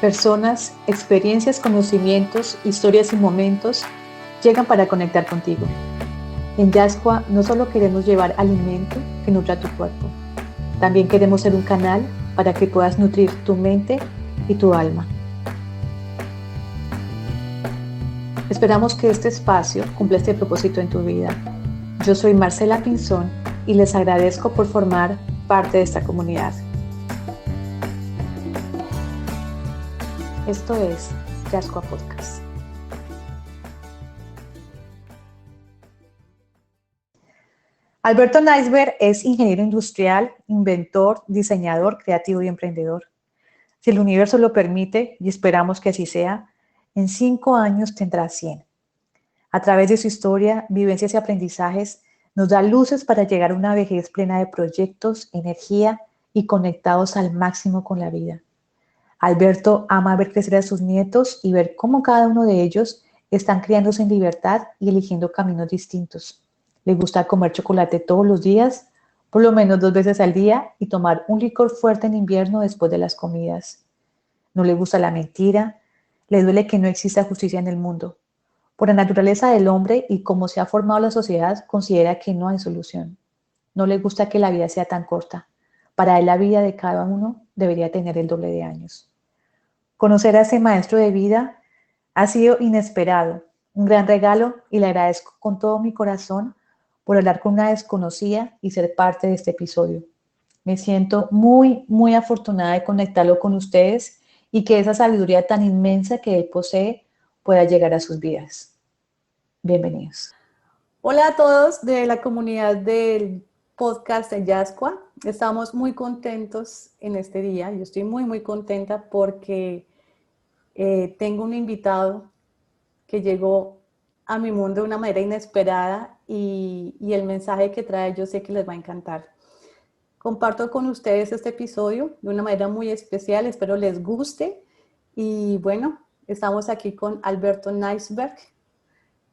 Personas, experiencias, conocimientos, historias y momentos llegan para conectar contigo. En Yascua no solo queremos llevar alimento que nutra tu cuerpo, también queremos ser un canal para que puedas nutrir tu mente y tu alma. Esperamos que este espacio cumpla este propósito en tu vida. Yo soy Marcela Pinzón y les agradezco por formar parte de esta comunidad. Esto es Yascua Podcast. Alberto Naisberg es ingeniero industrial, inventor, diseñador, creativo y emprendedor. Si el universo lo permite, y esperamos que así sea, en 5 años tendrá 100. A través de su historia, vivencias y aprendizajes, nos da luces para llegar a una vejez plena de proyectos, energía y conectados al máximo con la vida. Alberto ama ver crecer a sus nietos y ver cómo cada uno de ellos están criándose en libertad y eligiendo caminos distintos. Le gusta comer chocolate todos los días, por lo menos 2 veces al día, y tomar un licor fuerte en invierno después de las comidas. No le gusta la mentira, le duele que no exista justicia en el mundo. Por la naturaleza del hombre y cómo se ha formado la sociedad, considera que no hay solución. No le gusta que la vida sea tan corta. Para él la vida de cada uno debería tener el doble de años. Conocer a ese maestro de vida ha sido inesperado, un gran regalo, y le agradezco con todo mi corazón por hablar con una desconocida y ser parte de este episodio. Me siento muy afortunada de conectarlo con ustedes y que esa sabiduría tan inmensa que él posee pueda llegar a sus vidas. Bienvenidos. Hola a todos de la comunidad del podcast de Yascua. Estamos muy contentos en este día. Yo estoy muy contenta porque tengo un invitado que llegó a mi mundo de una manera inesperada y el mensaje que trae yo sé que les va a encantar. Comparto con ustedes este episodio de una manera muy especial, espero les guste. Y bueno, estamos aquí con Alberto Naisberg.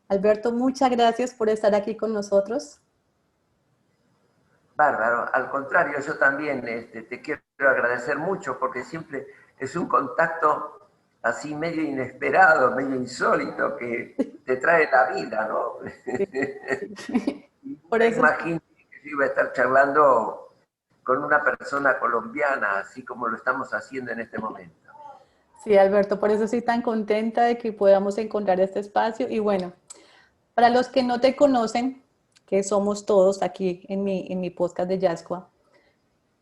Alberto, muchas gracias por estar aquí con nosotros. Bárbaro, al contrario, yo también te quiero agradecer mucho porque siempre es un contacto así medio inesperado, medio insólito que te trae la vida, ¿no? Sí. Por eso imagino que yo iba a estar charlando con una persona colombiana, así como lo estamos haciendo en este momento. Sí, Alberto, por eso estoy tan contenta de que podamos encontrar este espacio. Y bueno, para los que no te conocen, que somos todos aquí en mi podcast de Yascua,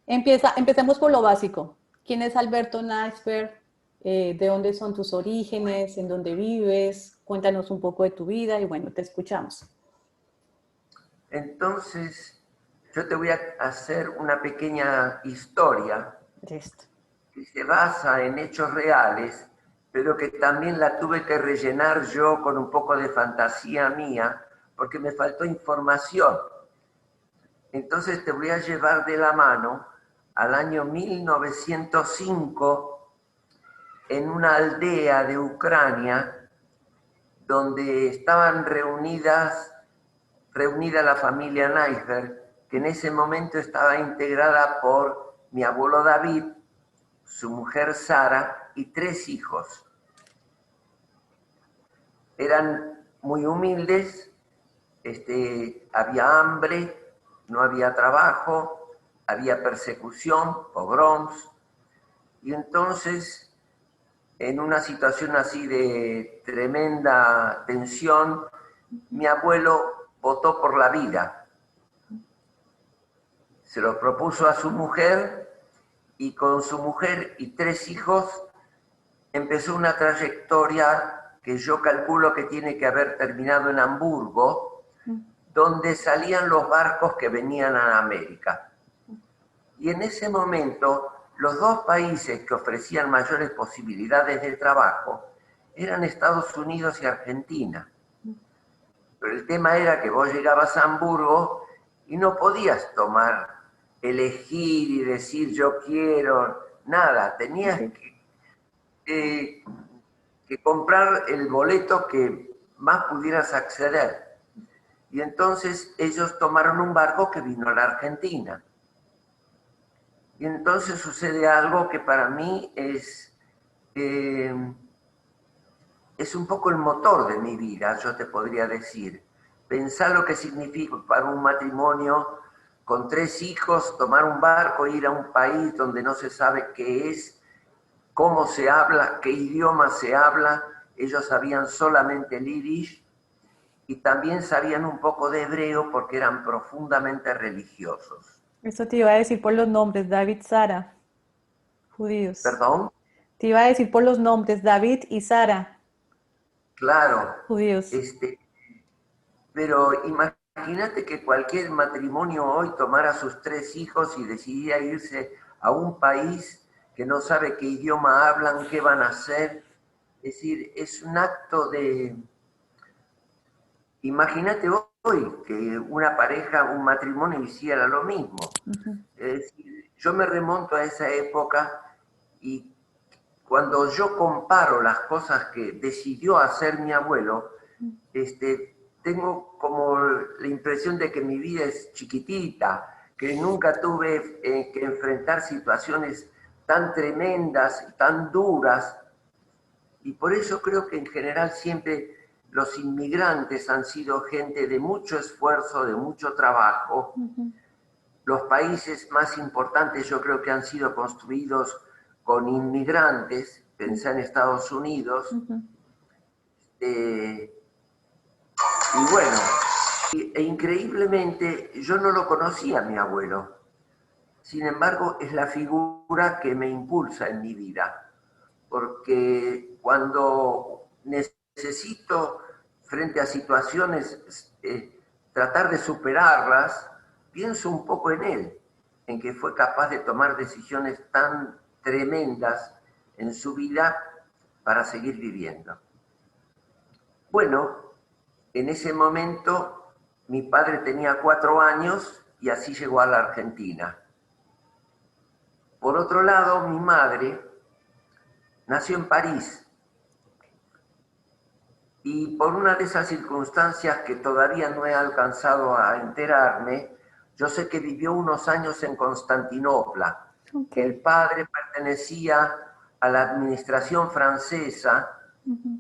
empecemos por lo básico. ¿Quién es Alberto Naisberg? ¿De dónde son tus orígenes? ¿En dónde vives? Cuéntanos un poco de tu vida y bueno, te escuchamos. Entonces, yo te voy a hacer una pequeña historia Listo. Que se basa en hechos reales, pero que también la tuve que rellenar yo con un poco de fantasía mía, porque me faltó información. Entonces te voy a llevar de la mano al año 1905 en una aldea de Ucrania donde estaban reunida la familia Naisberg, que en ese momento estaba integrada por mi abuelo David, su mujer Sara y 3 hijos. Eran muy humildes, había hambre, no había trabajo, había persecución, pogroms, y entonces, en una situación así de tremenda tensión, mi abuelo votó por la vida. Se lo propuso a su mujer y con su mujer y 3 hijos empezó una trayectoria que yo calculo que tiene que haber terminado en Hamburgo, donde salían los barcos que venían a América. Y en ese momento, los 2 países que ofrecían mayores posibilidades de trabajo eran Estados Unidos y Argentina. Pero el tema era que vos llegabas a Hamburgo y no podías elegir y decir yo quiero, nada, tenías que comprar el boleto que más pudieras acceder. Y entonces ellos tomaron un barco que vino a la Argentina. Y entonces sucede algo que para mí es es un poco el motor de mi vida, yo te podría decir. Pensar lo que significa para un matrimonio con 3 hijos, tomar un barco, ir a un país donde no se sabe qué es, cómo se habla, qué idioma se habla. Ellos sabían solamente el yiddish y también sabían un poco de hebreo porque eran profundamente religiosos. Eso te iba a decir por los nombres, David, Sara, judíos. ¿Perdón? Te iba a decir por los nombres, David y Sara, Claro. judíos. Pero imagínate que cualquier matrimonio hoy tomara a sus 3 hijos y decidiera irse a un país que no sabe qué idioma hablan, qué van a hacer. Es decir, es un acto de... Imagínate hoy que una pareja, un matrimonio hiciera lo mismo. Es decir, yo me remonto a esa época y cuando yo comparo las cosas que decidió hacer mi abuelo, tengo como la impresión de que mi vida es chiquitita, que nunca tuve que enfrentar situaciones tan tremendas, tan duras, y por eso creo que en general siempre los inmigrantes han sido gente de mucho esfuerzo, de mucho trabajo. Los países más importantes yo creo que han sido construidos con inmigrantes, pensé en Estados Unidos, y bueno, e increíblemente yo no lo conocía a mi abuelo, sin embargo es la figura que me impulsa en mi vida, porque cuando necesito frente a situaciones tratar de superarlas, pienso un poco en él, en que fue capaz de tomar decisiones tan tremendas en su vida para seguir viviendo. Bueno, en ese momento mi padre tenía 4 años y así llegó a la Argentina. Por otro lado, mi madre nació en París y por una de esas circunstancias que todavía no he alcanzado a enterarme, yo sé que vivió unos años en Constantinopla. Okay. El padre pertenecía a la administración francesa,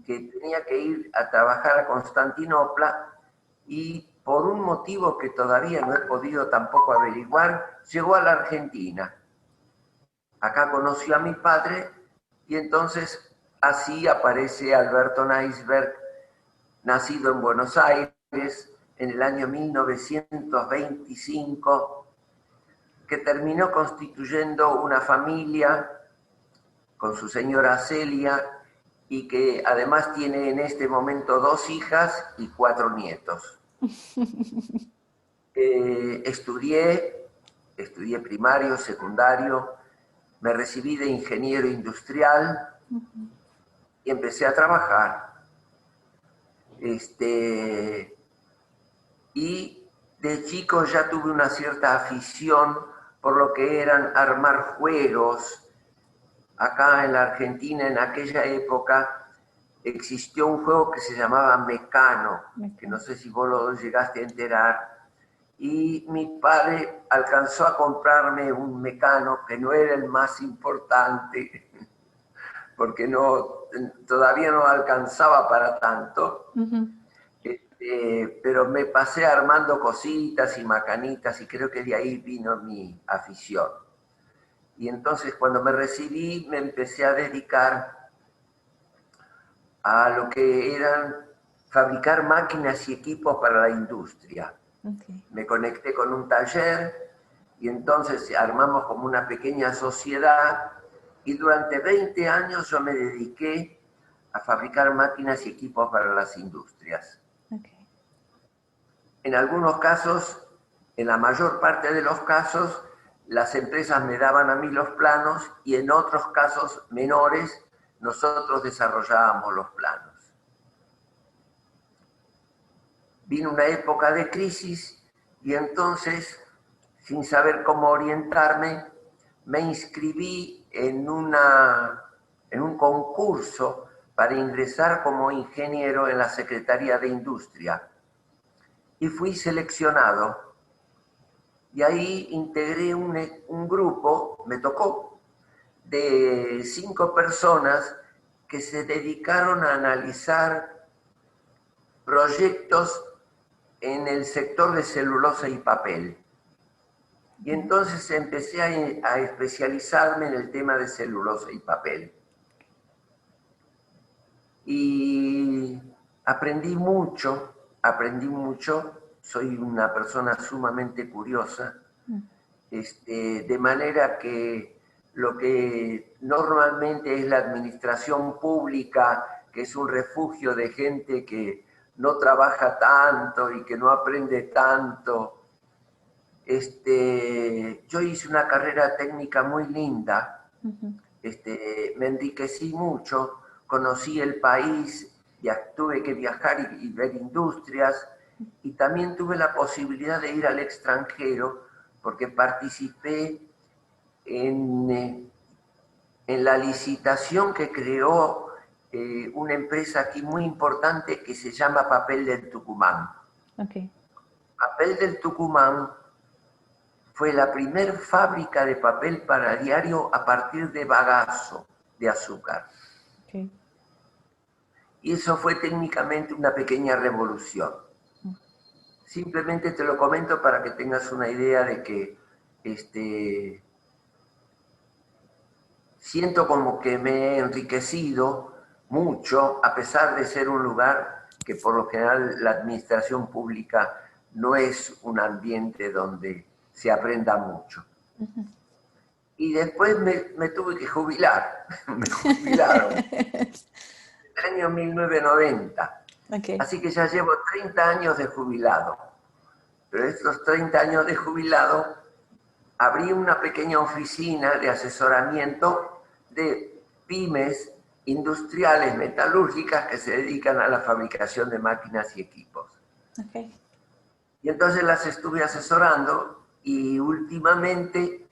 que tenía que ir a trabajar a Constantinopla y por un motivo que todavía no he podido tampoco averiguar, llegó a la Argentina. Acá conoció a mi padre y entonces así aparece Alberto Naisberg, nacido en Buenos Aires en el año 1925, que terminó constituyendo una familia con su señora Celia y que además tiene en este momento 2 hijas y 4 nietos. Estudié primario, secundario, me recibí de ingeniero industrial y empecé a trabajar. Y de chico ya tuve una cierta afición por lo que eran armar juegos. Acá en la Argentina, en aquella época, existió un juego que se llamaba Mecano, que no sé si vos lo llegaste a enterar, y mi padre alcanzó a comprarme un Mecano que no era el más importante, porque todavía no alcanzaba para tanto, pero me pasé armando cositas y macanitas y creo que de ahí vino mi afición. Y entonces cuando me recibí me empecé a dedicar a lo que eran fabricar máquinas y equipos para la industria. Okay. Me conecté con un taller y entonces armamos como una pequeña sociedad y durante 20 años yo me dediqué a fabricar máquinas y equipos para las industrias. Okay. En algunos casos, en la mayor parte de los casos, las empresas me daban a mí los planos y en otros casos menores nosotros desarrollábamos los planos. Vino una época de crisis y entonces, sin saber cómo orientarme, me inscribí en un concurso para ingresar como ingeniero en la Secretaría de Industria. Y fui seleccionado. Y ahí integré un grupo, me tocó, de 5 personas que se dedicaron a analizar proyectos en el sector de celulosa y papel. Y entonces empecé a especializarme en el tema de celulosa y papel. Y aprendí mucho, soy una persona sumamente curiosa, de manera que lo que normalmente es la administración pública, que es un refugio de gente que no trabaja tanto y que no aprende tanto, yo hice una carrera técnica muy linda, me enriquecí mucho, conocí el país, tuve que viajar y ver industrias, y también tuve la posibilidad de ir al extranjero porque participé en la licitación que creó una empresa aquí muy importante que se llama Papel del Tucumán. Okay. Papel del Tucumán fue la primera fábrica de papel para diario a partir de bagazo de azúcar. Okay. Y eso fue técnicamente una pequeña revolución. Simplemente te lo comento para que tengas una idea de que siento como que me he enriquecido mucho, a pesar de ser un lugar que por lo general la administración pública no es un ambiente donde se aprenda mucho. Y después me tuve que jubilar, me jubilaron en el año 1990. Okay. Así que ya llevo 30 años de jubilado. Pero estos 30 años de jubilado abrí una pequeña oficina de asesoramiento de pymes industriales metalúrgicas que se dedican a la fabricación de máquinas y equipos. Okay. Y entonces las estuve asesorando y últimamente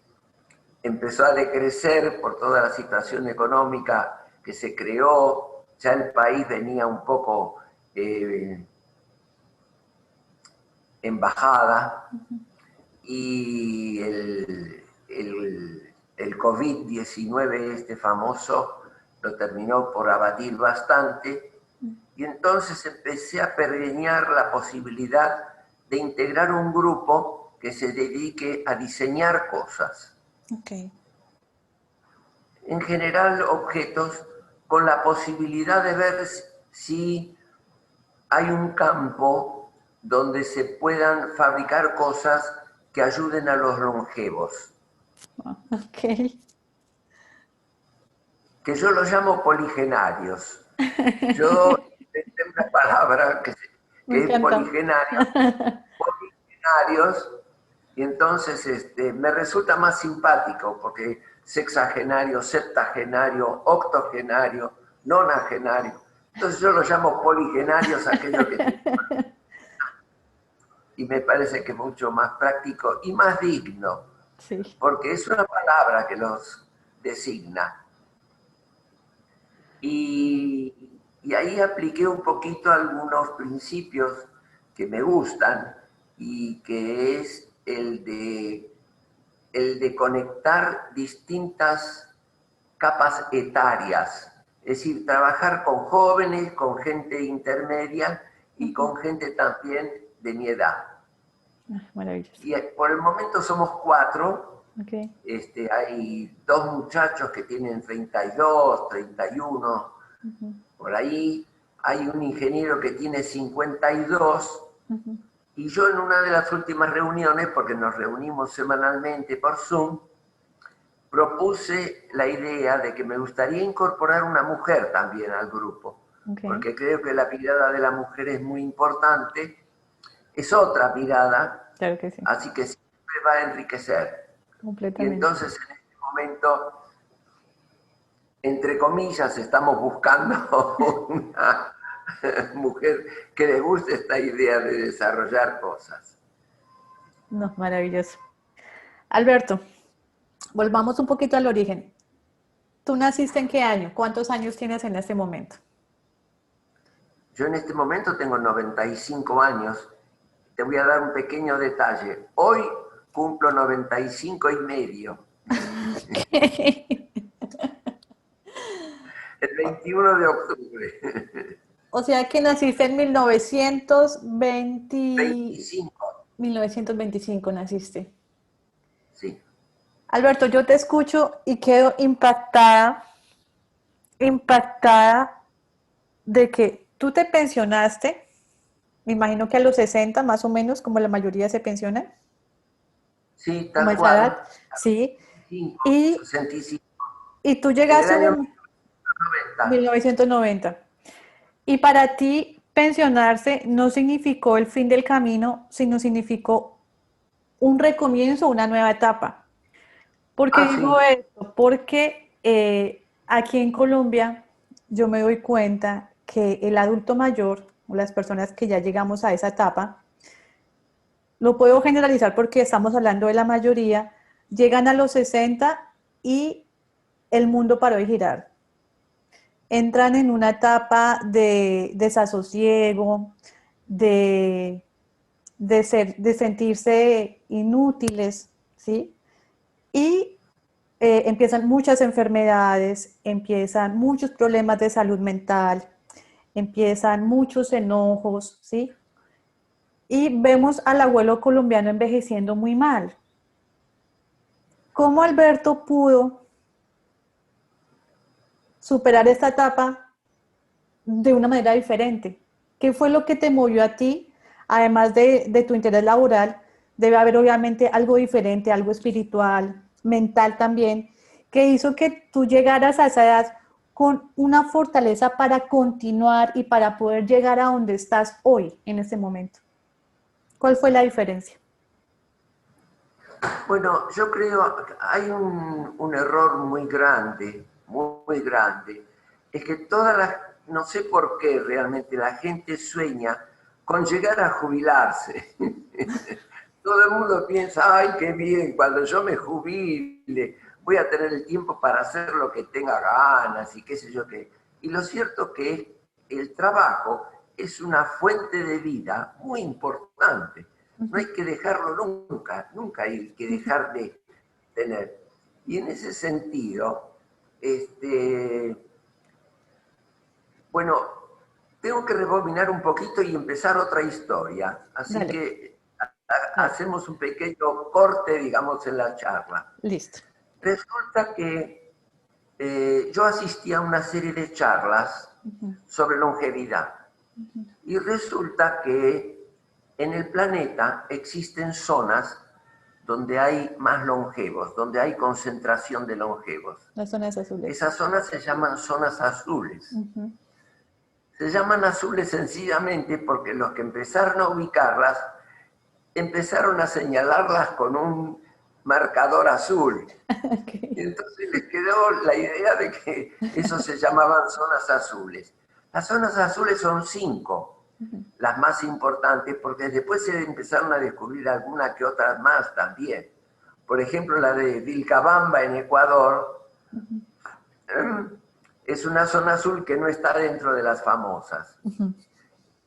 empezó a decrecer por toda la situación económica que se creó. Ya el país venía un poco en bajada y el COVID-19 famoso lo terminó por abatir bastante, y entonces empecé a pergeñar la posibilidad de integrar un grupo que se dedique a diseñar cosas. Okay. En general objetos con la posibilidad de ver si hay un campo donde se puedan fabricar cosas que ayuden a los longevos. Okay. Que yo los llamo poligenarios. Yo inventé una palabra que es poligenario, poligenarios, y entonces me resulta más simpático porque sexagenario, septagenario, octogenario, nonagenario. Entonces yo los llamo poligenarios aquellos que... Y me parece que es mucho más práctico y más digno, Sí. porque es una palabra que los designa. Y ahí apliqué un poquito algunos principios que me gustan, y que es el de conectar distintas capas etarias, es decir, trabajar con jóvenes, con gente intermedia y con gente también de mi edad. Maravilloso. Y por el momento somos 4. Okay. Hay 2 muchachos que tienen 32, 31, por ahí. Hay un ingeniero que tiene 52. Y yo en una de las últimas reuniones, porque nos reunimos semanalmente por Zoom, propuse la idea de que me gustaría incorporar una mujer también al grupo, porque creo que la mirada de la mujer es muy importante. Es otra mirada, Claro que sí. así que siempre va a enriquecer. Y entonces en este momento, entre comillas, estamos buscando una mujer que le guste esta idea de desarrollar cosas. No, maravilloso. Alberto, volvamos un poquito al origen. ¿Tú naciste en qué año? ¿Cuántos años tienes en este momento? Yo en este momento tengo 95 años. Te voy a dar un pequeño detalle. Hoy cumplo 95 y medio. El 21 de octubre. O sea que naciste en 1920, 25, 1925 naciste. sí. Alberto, yo te escucho y quedo impactada, impactada de que tú te pensionaste, me imagino que a los 60 más o menos, como la mayoría se pensiona, Sí, como tal esa edad, cual. sí, 65, y, 65. y tú En el llegaste año en 90. 1990. Y para ti pensionarse no significó el fin del camino, sino significó un recomienzo, una nueva etapa. ¿Por qué Ah, digo sí. esto? Porque aquí en Colombia yo me doy cuenta que el adulto mayor, o las personas que ya llegamos a esa etapa, lo puedo generalizar porque estamos hablando de la mayoría, llegan a los 60 y el mundo paró de girar. Entran en una etapa de desasosiego, de, de sentirse inútiles, ¿sí? Y empiezan muchas enfermedades, empiezan muchos problemas de salud mental, empiezan muchos enojos, ¿sí? Y vemos al abuelo colombiano envejeciendo muy mal. ¿Cómo Alberto pudo superar esta etapa de una manera diferente? ¿Qué fue lo que te movió a ti? Además de tu interés laboral, debe haber obviamente algo diferente, algo espiritual, mental también, que hizo que tú llegaras a esa edad con una fortaleza para continuar y para poder llegar a donde estás hoy, en este momento. ¿Cuál fue la diferencia? Bueno, yo creo que hay un error muy grande, muy grande. Es que todas las, no sé por qué realmente la gente sueña con llegar a jubilarse. Todo el mundo piensa, ay, qué bien, cuando yo me jubile, voy a tener el tiempo para hacer lo que tenga ganas y qué sé yo qué. Y lo cierto que el trabajo es una fuente de vida muy importante. No hay que dejarlo nunca, nunca hay que dejar de tener. Y en ese sentido, bueno, tengo que rebobinar un poquito y empezar otra historia. Así Dale, que dale, hacemos un pequeño corte, digamos, en la charla. listo. Resulta que yo asistí a una serie de charlas Uh-huh, sobre longevidad uh-huh. y resulta que en el planeta existen zonas donde hay más longevos, donde hay concentración de longevos. Las zonas azules. Esas zonas se llaman zonas azules. Uh-huh. Se llaman azules sencillamente porque los que empezaron a ubicarlas empezaron a señalarlas con un marcador azul. Y Okay. entonces les quedó la idea de que eso se llamaban zonas azules. Las zonas azules son 5, Uh-huh. las más importantes, porque después se empezaron a descubrir algunas que otras más también. Por ejemplo, la de Vilcabamba en Ecuador es una zona azul que no está dentro de las famosas. Uh-huh.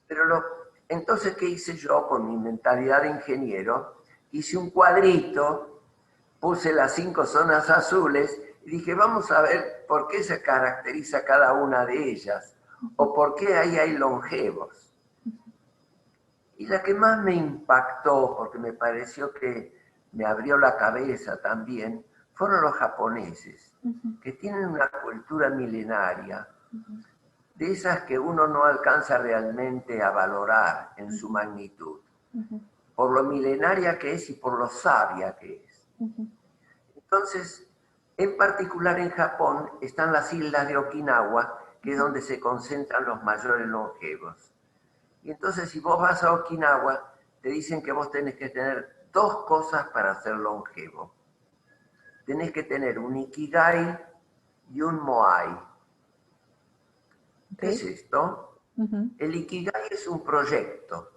Pero entonces, ¿qué hice yo con mi mentalidad de ingeniero? Hice un cuadrito, puse las 5 zonas azules y dije, vamos a ver por qué se caracteriza cada una de ellas o por qué ahí hay longevos. Y la que más me impactó, porque me pareció que me abrió la cabeza también, fueron los japoneses, Uh-huh. que tienen una cultura milenaria, Uh-huh. de esas que uno no alcanza realmente a valorar en su magnitud, Uh-huh. por lo milenaria que es y por lo sabia que es. Uh-huh. Entonces, en particular en Japón están las islas de Okinawa, que es donde se concentran los mayores longevos. Y entonces, si vos vas a Okinawa, te dicen que vos tenés que tener 2 cosas para ser longevo. Tenés que tener un ikigai y un moai. ¿Qué es Okay. esto? Uh-huh. El ikigai es un proyecto.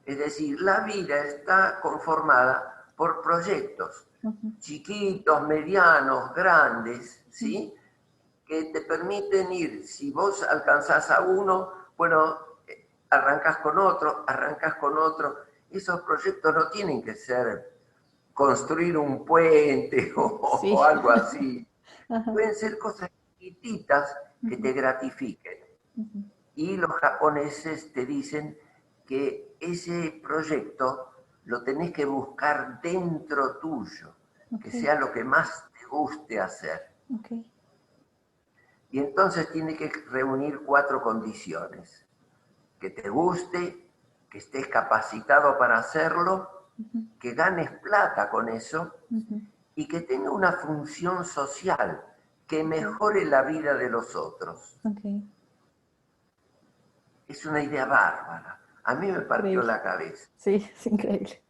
Es decir, la vida está conformada por proyectos, Uh-huh. chiquitos, medianos, grandes, Uh-huh. ¿sí? Que te permiten ir, si vos alcanzás a uno, bueno, arrancas con otro, arrancas con otro. Esos proyectos no tienen que ser construir un puente o Sí. algo así. Ajá. Pueden ser cosas chiquititas que te gratifiquen. Y los japoneses te dicen que ese proyecto lo tenés que buscar dentro tuyo, que sea lo que más te guste hacer. Y entonces tiene que reunir 4 condiciones: que te guste, que estés capacitado para hacerlo, que ganes plata con eso y que tenga una función social, que mejore la vida de los otros. Es una idea bárbara. A mí me partió la cabeza. Sí, es increíble.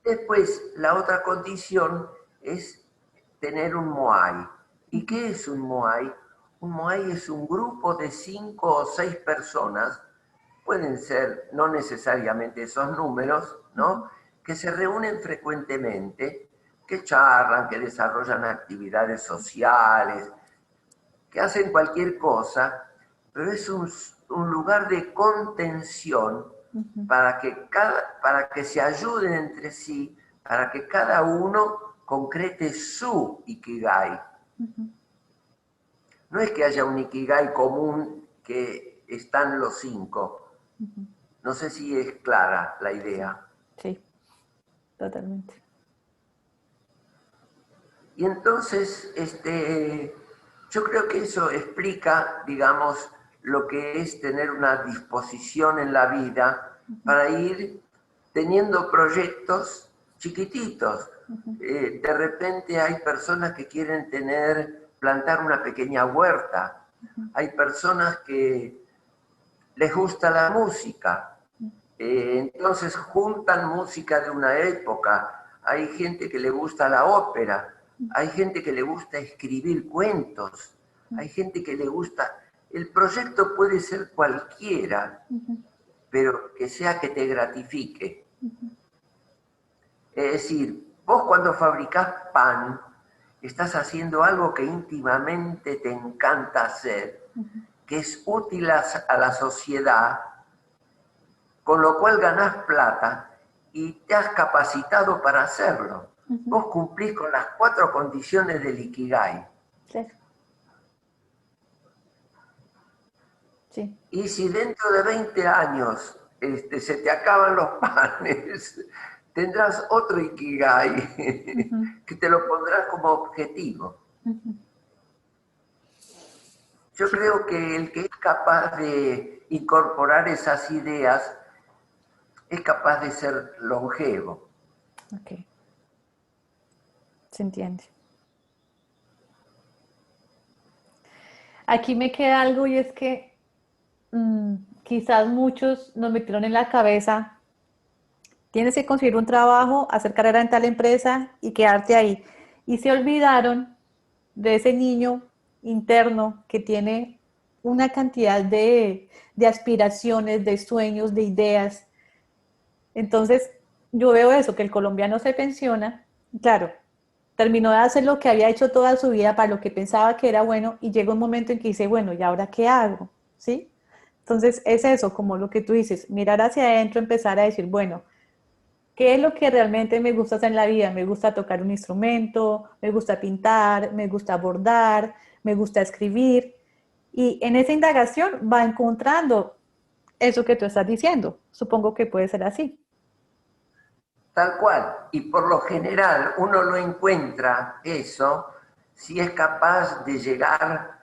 Después, la otra condición es tener un moai. ¿Y qué es un moai? Un moai es un grupo de 5 o 6 personas, pueden ser no necesariamente esos números, ¿no? Que se reúnen frecuentemente, que charlan, que desarrollan actividades sociales, que hacen cualquier cosa, pero es un lugar de contención para que se ayuden entre sí, para que cada uno concrete su ikigai. No es que haya un ikigai común que están los 5. No sé si es clara la idea. Sí, totalmente. Y entonces, yo creo que eso explica, digamos, lo que es tener una disposición en la vida para ir teniendo proyectos chiquititos. De repente hay personas que quieren plantar una pequeña huerta. Hay personas que les gusta la música. Entonces juntan música de una época. Hay gente que le gusta la ópera. Hay gente que le gusta escribir cuentos. Hay gente que le gusta... El proyecto puede ser cualquiera, pero que sea que te gratifique. Es decir, vos cuando fabricás pan, estás haciendo algo que íntimamente te encanta hacer, que es útil a la sociedad, con lo cual ganás plata y te has capacitado para hacerlo. Vos cumplís con las 4 condiciones del Ikigai. Sí. Y si dentro de 20 años se te acaban los panes, tendrás otro Ikigai que te lo pondrás como objetivo. Yo creo que el que es capaz de incorporar esas ideas es capaz de ser longevo. Ok. Se entiende. Aquí me queda algo y es que quizás muchos nos metieron en la cabeza: tienes que conseguir un trabajo, hacer carrera en tal empresa y quedarte ahí. Y se olvidaron de ese niño interno que tiene una cantidad de aspiraciones, de sueños, de ideas. Entonces, yo veo eso, que el colombiano se pensiona, claro, terminó de hacer lo que había hecho toda su vida para lo que pensaba que era bueno y llega un momento en que dice, bueno, ¿y ahora qué hago? ¿Sí? Entonces, es eso, como lo que tú dices, mirar hacia adentro, empezar a decir, bueno, ¿qué es lo que realmente me gusta hacer en la vida? Me gusta tocar un instrumento, me gusta pintar, me gusta bordar, me gusta escribir. Y en esa indagación va encontrando eso que tú estás diciendo. Supongo que puede ser así. Tal cual. Y por lo general uno lo encuentra eso si es capaz de llegar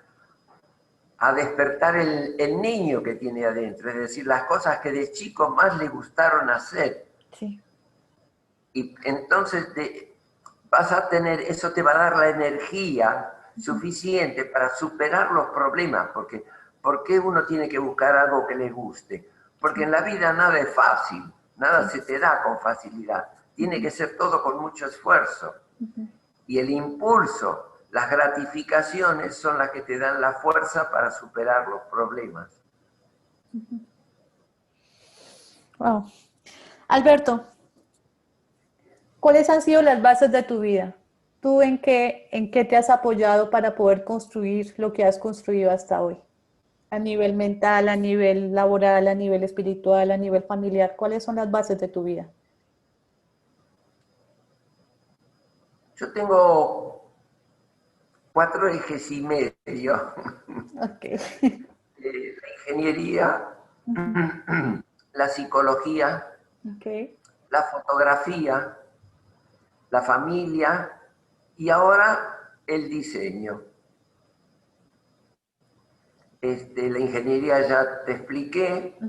a despertar el niño que tiene adentro. Es decir, las cosas que de chico más le gustaron hacer. Sí. Y entonces vas a tener, eso te va a dar la energía suficiente para superar los problemas, porque ¿por qué uno tiene que buscar algo que le guste? Porque en la vida nada es fácil, nada se te da con facilidad, tiene que ser todo con mucho esfuerzo. Y el impulso, las gratificaciones son las que te dan la fuerza para superar los problemas. Wow. Alberto, ¿cuáles han sido las bases de tu vida? ¿Tú en qué te has apoyado para poder construir lo que has construido hasta hoy? A nivel mental, a nivel laboral, a nivel espiritual, a nivel familiar, ¿cuáles son las bases de tu vida? Yo tengo 4 ejes y medio. Ok. La ingeniería, la psicología, Ok. la fotografía, la familia y ahora el diseño. La ingeniería ya te expliqué.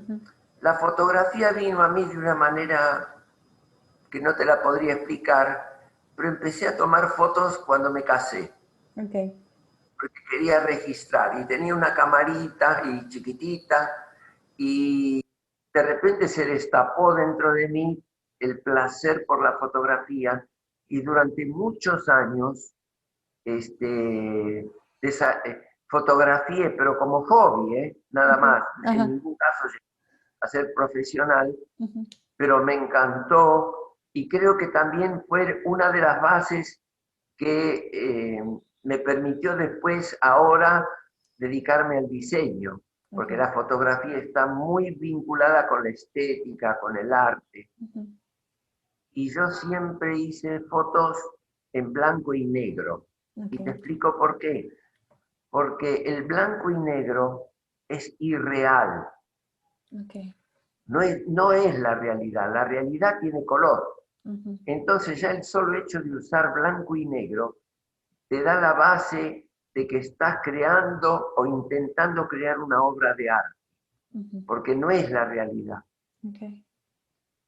La fotografía vino a mí de una manera que no te la podría explicar, pero empecé a tomar fotos cuando me casé. Ok. Porque quería registrar y tenía una camarita y chiquitita y de repente se destapó dentro de mí el placer por la fotografía y durante muchos años fotografié, pero como hobby, nada Ok. más, en Ajá. ningún caso llegué a ser profesional, Ujú. pero me encantó y creo que también fue una de las bases que me permitió después, ahora, dedicarme al diseño, Ok. porque la fotografía está muy vinculada con la estética, con el arte. Ujú. Y yo siempre hice fotos en blanco y negro. Ok. Y te explico por qué. Porque el blanco y negro es irreal, Ok. no es la realidad tiene color. Ujú. Entonces ya el solo hecho de usar blanco y negro te da la base de que estás creando o intentando crear una obra de arte, Ujú. porque no es la realidad. Ok.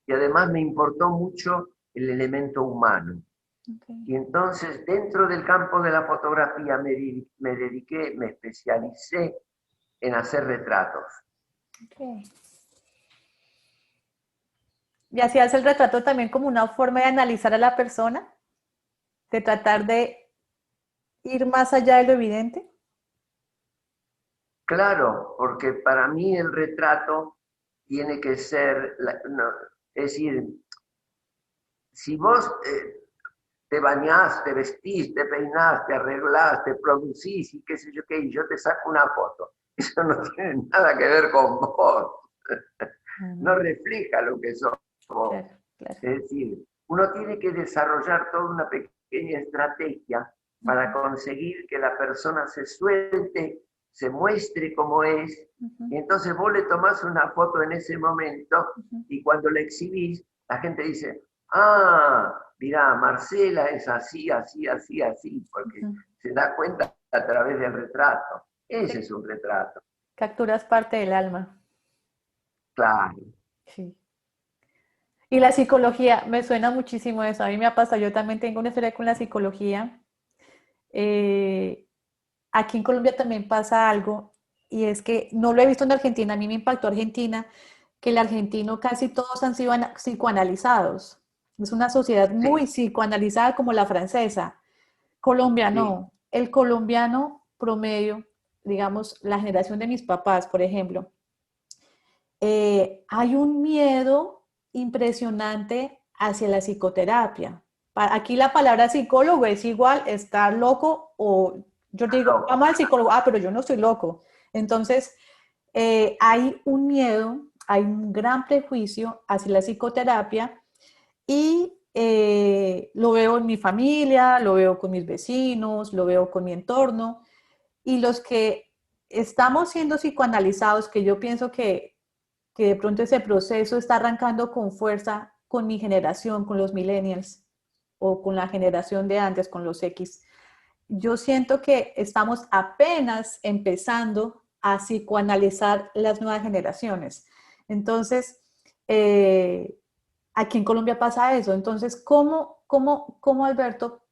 Y además me importó mucho el elemento humano. Ok. Y entonces dentro del campo de la fotografía me dediqué, me especialicé en hacer retratos. Ok. ¿Y hacías el retrato también como una forma de analizar a la persona? ¿De tratar de ir más allá de lo evidente? Claro, porque para mí el retrato tiene que ser, no, es decir, si vos te bañás, te vestís, te peinás, te arreglás, te producís y qué sé yo qué, y yo te saco una foto. Eso no tiene nada que ver con vos, no Mm, refleja lo que sos vos. claro, claro. Es decir, uno tiene que desarrollar toda una pequeña estrategia para Ujú. conseguir que la persona se suelte, se muestre como es, Ujú. y entonces vos le tomás una foto en ese momento Ujú. y cuando la exhibís, la gente dice, ah, mira, Marcela es así, así, así, así, porque Ujú. se da cuenta a través del retrato. Ese Sí, es un retrato, capturas parte del alma. claro. Sí. Y la psicología, me suena muchísimo eso. A mí me ha pasado, yo también tengo una historia con la psicología. Eh, Aquí en Colombia también pasa algo, y es que no lo he visto en Argentina, a mí me impactó Argentina, que el argentino casi todos han sido psicoanalizados. Es una sociedad muy Sí, psicoanalizada como la francesa. Colombia sí, no. El colombiano promedio, digamos, la generación de mis papás, por ejemplo, hay un miedo impresionante hacia la psicoterapia. Aquí la palabra psicólogo es igual, estar loco o yo digo, vamos loco. al psicólogo, pero yo no estoy loco. Entonces, hay un miedo, hay un gran prejuicio hacia la psicoterapia y lo veo en mi familia, lo veo con mis vecinos, lo veo con mi entorno y los que estamos siendo psicoanalizados, que yo pienso que de pronto ese proceso está arrancando con fuerza con mi generación, con los millennials o con la generación de antes, con los X. Yo siento que estamos apenas empezando a psicoanalizar las nuevas generaciones. Entonces, eh, aquí en Colombia pasa eso. Entonces, ¿cómo Alberto,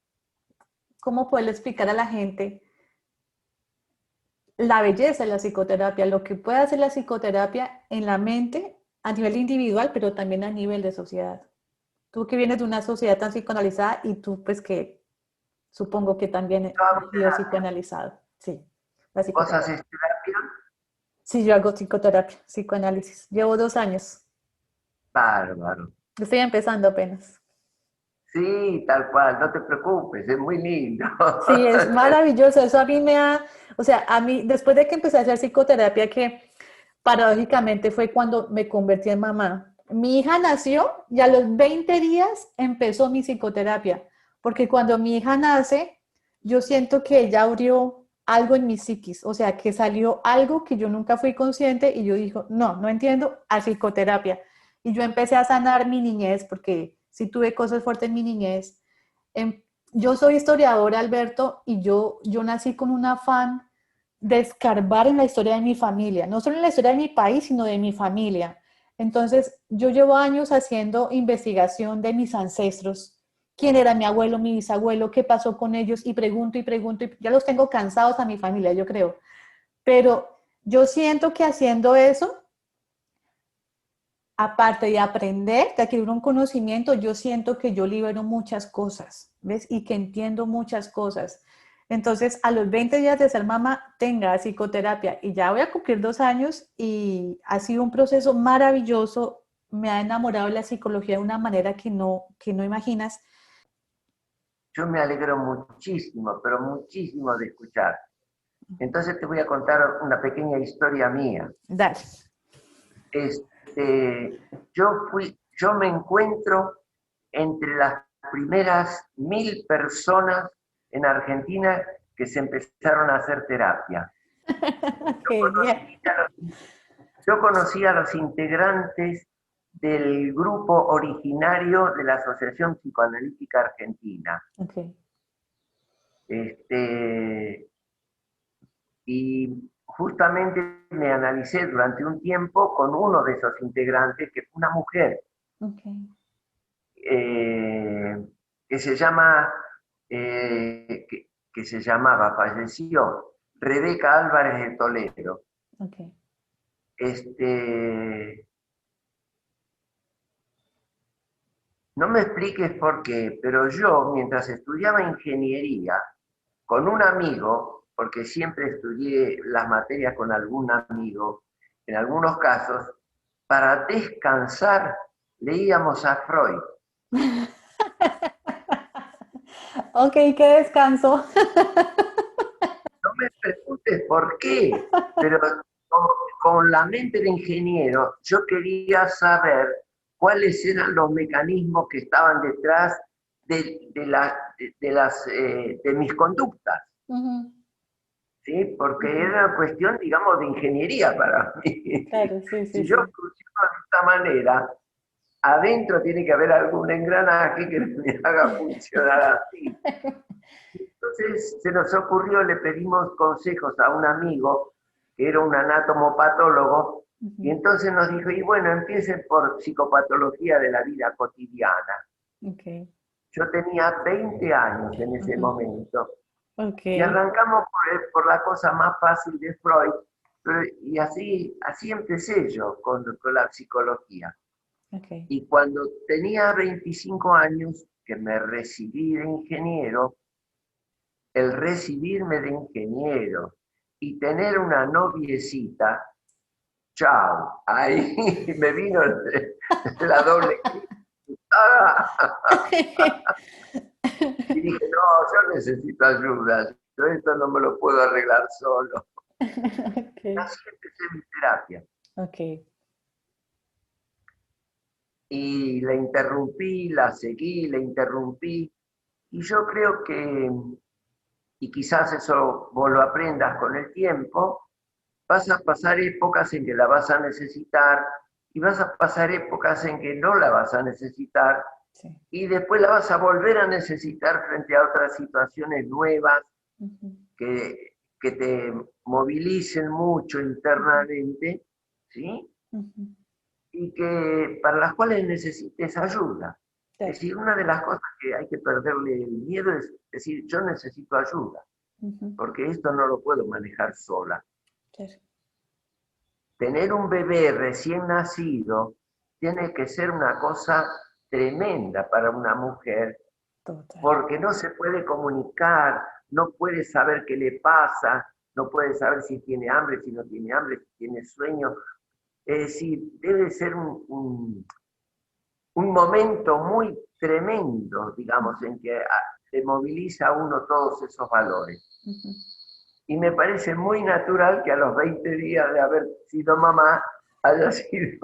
cómo poderle explicar a la gente la belleza de la psicoterapia, lo que puede hacer la psicoterapia en la mente a nivel individual, pero también a nivel de sociedad? Tú que vienes de una sociedad tan psicoanalizada y tú pues que supongo que también Yo hago has sido terapia. psicoanalizado. Sí, la ¿Vos psicoterapia. haces terapia? Sí, yo hago psicoterapia, psicoanálisis. Llevo 2 años. Bárbaro. Estoy empezando apenas. Sí, tal cual, no te preocupes, es muy lindo. Sí, es maravilloso. Eso a mí me ha, o sea, a mí, después de que empecé a hacer psicoterapia, que paradójicamente fue cuando me convertí en mamá. Mi hija nació y a los 20 días empezó mi psicoterapia, porque cuando mi hija nace, yo siento que ella abrió algo en mi psiquis, o sea, que salió algo que yo nunca fui consciente y yo dijo, no, no entiendo, a psicoterapia. Y yo empecé a sanar mi niñez, porque sí tuve cosas fuertes en mi niñez. Em, yo soy historiadora, Alberto, y yo nací con un afán de escarbar en la historia de mi familia, no solo en la historia de mi país, sino de mi familia. Entonces, yo llevo años haciendo investigación de mis ancestros, quién era mi abuelo, mi bisabuelo, qué pasó con ellos, y pregunto, y ya los tengo cansados a mi familia, yo creo. Pero yo siento que haciendo eso, aparte de aprender, de adquirir un conocimiento, yo siento que yo libero muchas cosas, ¿ves? Y que entiendo muchas cosas. Entonces, a los 20 días de ser mamá, tenga psicoterapia y ya voy a cumplir 2 años y ha sido un proceso maravilloso. Me ha enamorado de la psicología de una manera que no imaginas. Yo me alegro muchísimo, pero muchísimo de escuchar. Entonces te voy a contar una pequeña historia mía. Dale. Yo me encuentro entre las primeras 1000 personas en Argentina que se empezaron a hacer terapia. Yo Genial. conocí a los, yo conocí a los integrantes del grupo originario de la Asociación Psicoanalítica Argentina. Okay. Este, y justamente me analicé durante un tiempo con uno de esos integrantes, que fue una mujer, Okay. eh, que se llama, que se llamaba, falleció, Rebeca Álvarez de Toledo. Okay. Este, no me expliques por qué, pero yo, mientras estudiaba ingeniería, con un amigo, porque siempre estudié las materias con algún amigo, en algunos casos, para descansar leíamos a Freud. Ok, qué descanso. No me preguntes por qué, pero con la mente de ingeniero yo quería saber cuáles eran los mecanismos que estaban detrás de mis conductas. Ujú. ¿Sí? Porque Ujú. era una cuestión, digamos, de ingeniería para mí. Claro, sí, sí, Si yo sí. funciono de esta manera, adentro tiene que haber algún engranaje que me haga funcionar así. Entonces se nos ocurrió, le pedimos consejos a un amigo que era un anatomopatólogo, y Ujú. entonces nos dijo, y bueno, empiecen por psicopatología de la vida cotidiana. Ok. Yo tenía 20 años en ese Ujú. momento, Ok. y arrancamos por la cosa más fácil de Freud, y así empecé yo con la psicología. Ok. Y cuando tenía 25 años, que me recibí de ingeniero, el recibirme de ingeniero y tener una noviecita, chao, ahí me vino la doble y dije, no, yo necesito ayuda, yo esto no me lo puedo arreglar solo. Ok. Así empecé mi terapia. Ok. Y la interrumpí, la seguí, la interrumpí. Y yo creo que, y quizás eso vos lo aprendas con el tiempo, vas a pasar épocas en que la vas a necesitar y vas a pasar épocas en que no la vas a necesitar Sí. y después la vas a volver a necesitar frente a otras situaciones nuevas Ujú. que te movilicen mucho Ujú. internamente, ¿sí? Ujú. Y que para las cuales necesites ayuda. Es Claro. decir, una de las cosas que hay que perderle el miedo es decir, yo necesito ayuda, Ujú. porque esto no lo puedo manejar sola. Claro. Tener un bebé recién nacido tiene que ser una cosa tremenda para una mujer, Total. porque no se puede comunicar, no puede saber qué le pasa, no puede saber si tiene hambre, si no tiene hambre, si tiene sueño. Es decir, debe ser un momento muy tremendo, digamos, en que se moviliza a uno todos esos valores. Ujú. Y me parece muy natural que a los 20 días de haber sido mamá haya sido,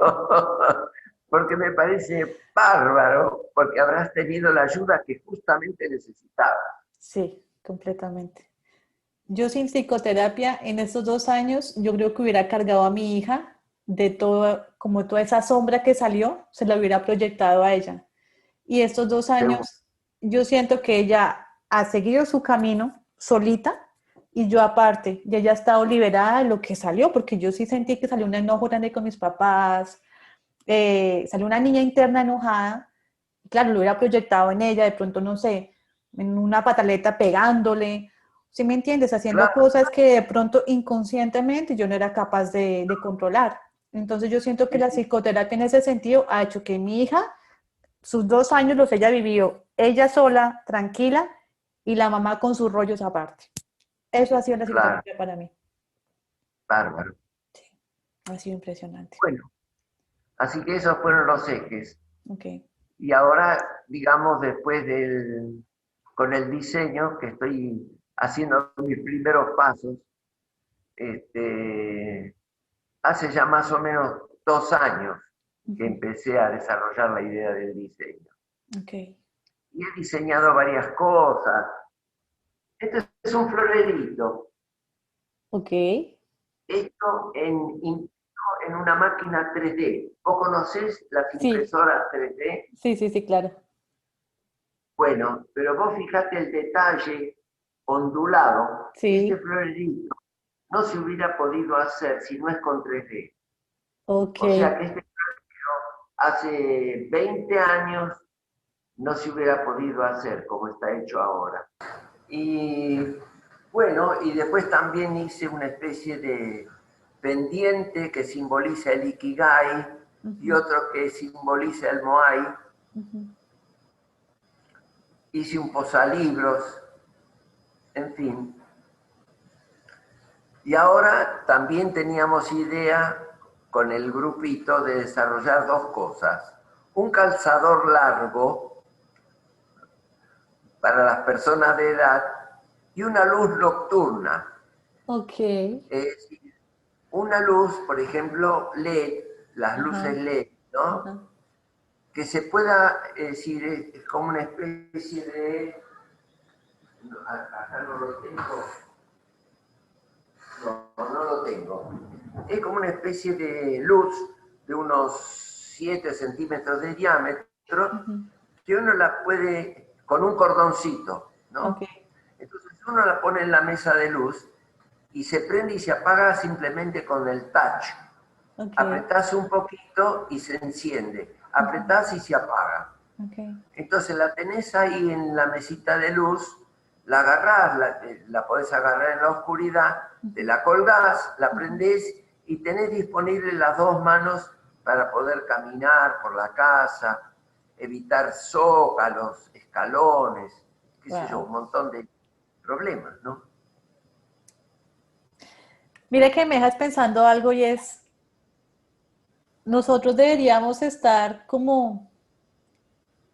porque me parece bárbaro, porque habrás tenido la ayuda que justamente necesitabas. Sí, completamente. Yo sin psicoterapia en estos 2 años, yo creo que hubiera cargado a mi hija de todo, como toda esa sombra que salió, se la hubiera proyectado a ella. Y estos dos Seguro. años, yo siento que ella ha seguido su camino solita y yo aparte, y ella ha estado liberada de lo que salió, porque yo sí sentí que salió un enojo grande con mis papás, salió una niña interna enojada, claro, lo hubiera proyectado en ella, de pronto, no sé, en una pataleta pegándole, ¿sí me entiendes? Haciendo Claro, cosas que de pronto inconscientemente yo no era capaz de controlar. Entonces yo siento que sí, la sí, psicoterapia en ese sentido ha hecho que mi hija, sus 2 años los haya vivido ella sola, tranquila, y la mamá con sus rollos aparte. Eso ha sido la claro, psicoterapia para mí. bárbaro. Sí, ha sido impresionante. Bueno, así que esos fueron los ejes. Ok. Y ahora, digamos, con el diseño, que estoy haciendo mis primeros pasos, este, hace ya más o menos 2 años que Ujú. empecé a desarrollar la idea del diseño. Ok. Y he diseñado varias cosas. Este es un florerito Ok. hecho en una máquina 3D. ¿Vos conocés las Sí, impresoras 3D? sí, sí, sí, claro. Bueno, pero vos fijate el detalle ondulado. Este Sí. florerito no se hubiera podido hacer si no es con 3D. Ok. O sea que este hace 20 años no se hubiera podido hacer como está hecho ahora. Y bueno, y después también hice una especie de pendiente que simboliza el Ikigai y Ujú, otro que simboliza el Moai. ujú. Hice un posalibros, en fin. Y ahora también teníamos idea con el grupito de desarrollar dos cosas. Un calzador largo para las personas de edad y una luz nocturna. Ok. Es decir, una luz, por ejemplo, LED, las luces Ajá, LED, ¿no? ajá. Que se pueda, es decir, es como una especie de... Acá no lo tengo. No lo tengo. Es como una especie de luz de unos 7 centímetros de diámetro Ujú. que uno la puede, con un cordoncito, Ok, ¿no? Entonces uno la pone en la mesa de luz y se prende y se apaga simplemente con el touch. ok. Apretás un poquito y se enciende. Ujú. Apretás y se apaga. Ok. Entonces la tenés ahí en la mesita de luz, la agarrás, la podés agarrar en la oscuridad, te Ujú, la colgás, la ujú. prendés y tenés disponibles las dos manos para poder caminar por la casa, evitar zócalos, escalones, qué sé yo, Wow. un montón de problemas, ¿no? Mira que me dejas pensando algo y es, nosotros deberíamos estar como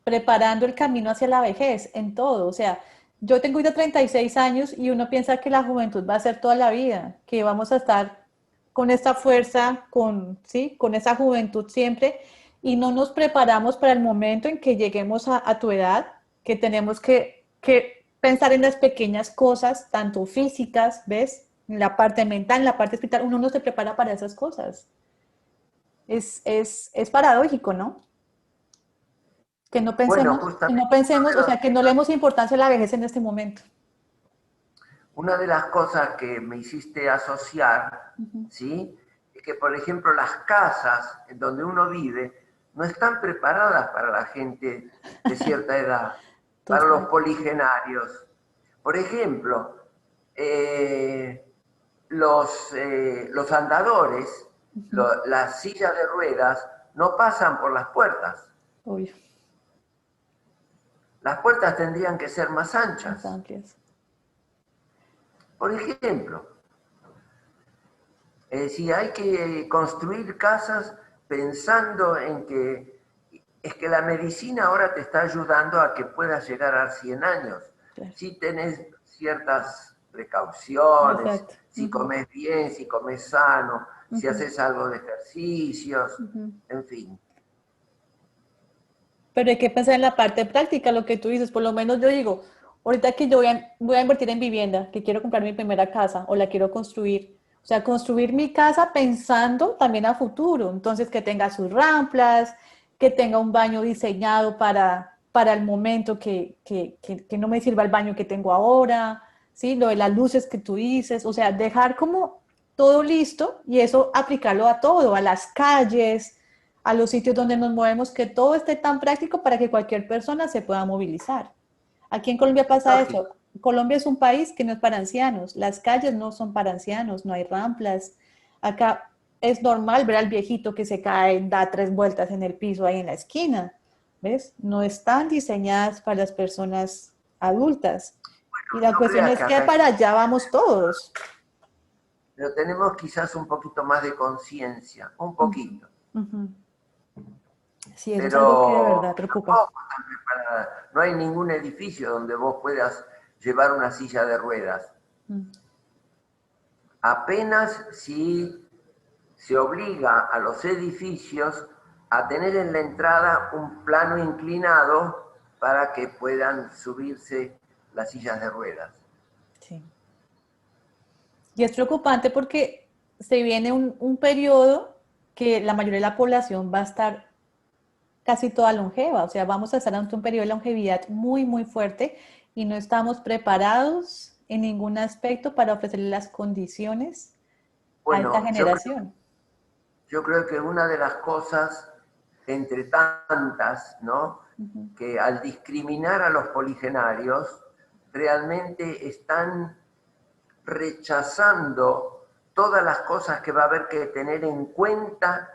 preparando el camino hacia la vejez en todo. O sea, yo tengo ya 36 años y uno piensa que la juventud va a ser toda la vida, que vamos a estar con esta fuerza, ¿sí? Con esa juventud siempre y no nos preparamos para el momento en que lleguemos a tu edad, que tenemos que pensar en las pequeñas cosas, tanto físicas, ¿ves? En la parte mental, en la parte espiritual, uno no se prepara para esas cosas. Es paradójico, ¿no? Bueno, Que no justamente pensemos, o sea, que no le demos importancia a la vejez en este momento. una de las cosas que me hiciste asociar, Ujú. ¿sí? Es que, por ejemplo, las casas en donde uno vive no están preparadas para la gente de cierta edad, para los Total. poligenarios. Por ejemplo, eh, los andadores, Ujú. las sillas de ruedas, no pasan por las puertas. Obvio, Las puertas tendrían que ser más más anchas. amplias. Por ejemplo, es decir, hay que construir casas pensando en que es que la medicina ahora te está ayudando a que puedas llegar a 100 años. Claro. Si tenés ciertas precauciones, Exacto. si Ujú, comes bien, si comes sano, si ujú, haces algo de ejercicios, ujú. en fin. Pero hay que pensar en la parte práctica, lo que tú dices, por lo menos yo digo, ahorita que yo voy a invertir en vivienda, que quiero comprar mi primera casa o la quiero construir. O sea, construir mi casa pensando también a futuro. Entonces, que tenga sus ramplas, que tenga un baño diseñado para el momento que no me sirva el baño que tengo ahora, ¿sí? Lo de las luces que tú dices. O sea, dejar como todo listo y eso aplicarlo a todo, a las calles, a los sitios donde nos movemos, que todo esté tan práctico para que cualquier persona se pueda movilizar. Aquí en Colombia pasa Lógico. eso. Colombia es un país que no es para ancianos. Las calles no son para ancianos, no hay ramplas. Acá es normal ver al viejito que se cae, da 3 vueltas en el piso ahí en la esquina. ¿Ves? No están diseñadas para las personas adultas. Y la No cuestión creas es que que acá, para allá vamos todos. pero tenemos quizás un poquito más de conciencia, un Uh poquito. -huh. Sí, eso es algo que de Pero verdad preocupa. tampoco están preparadas. No hay ningún edificio donde vos puedas llevar una silla de ruedas. Uh Apenas si se obliga a los edificios a tener en la entrada un plano inclinado para que puedan subirse las sillas de ruedas. sí. Y es preocupante porque se viene un periodo que la mayoría de la población va a estar casi toda longeva, o sea, vamos a estar ante un periodo de longevidad muy, muy fuerte y no estamos preparados en ningún aspecto para ofrecerle las condiciones a esta Bueno, generación. yo creo que una de las cosas, entre tantas, ¿no? Uh -huh. Que al discriminar a los poligenarios, realmente están rechazando todas las cosas que va a haber que tener en cuenta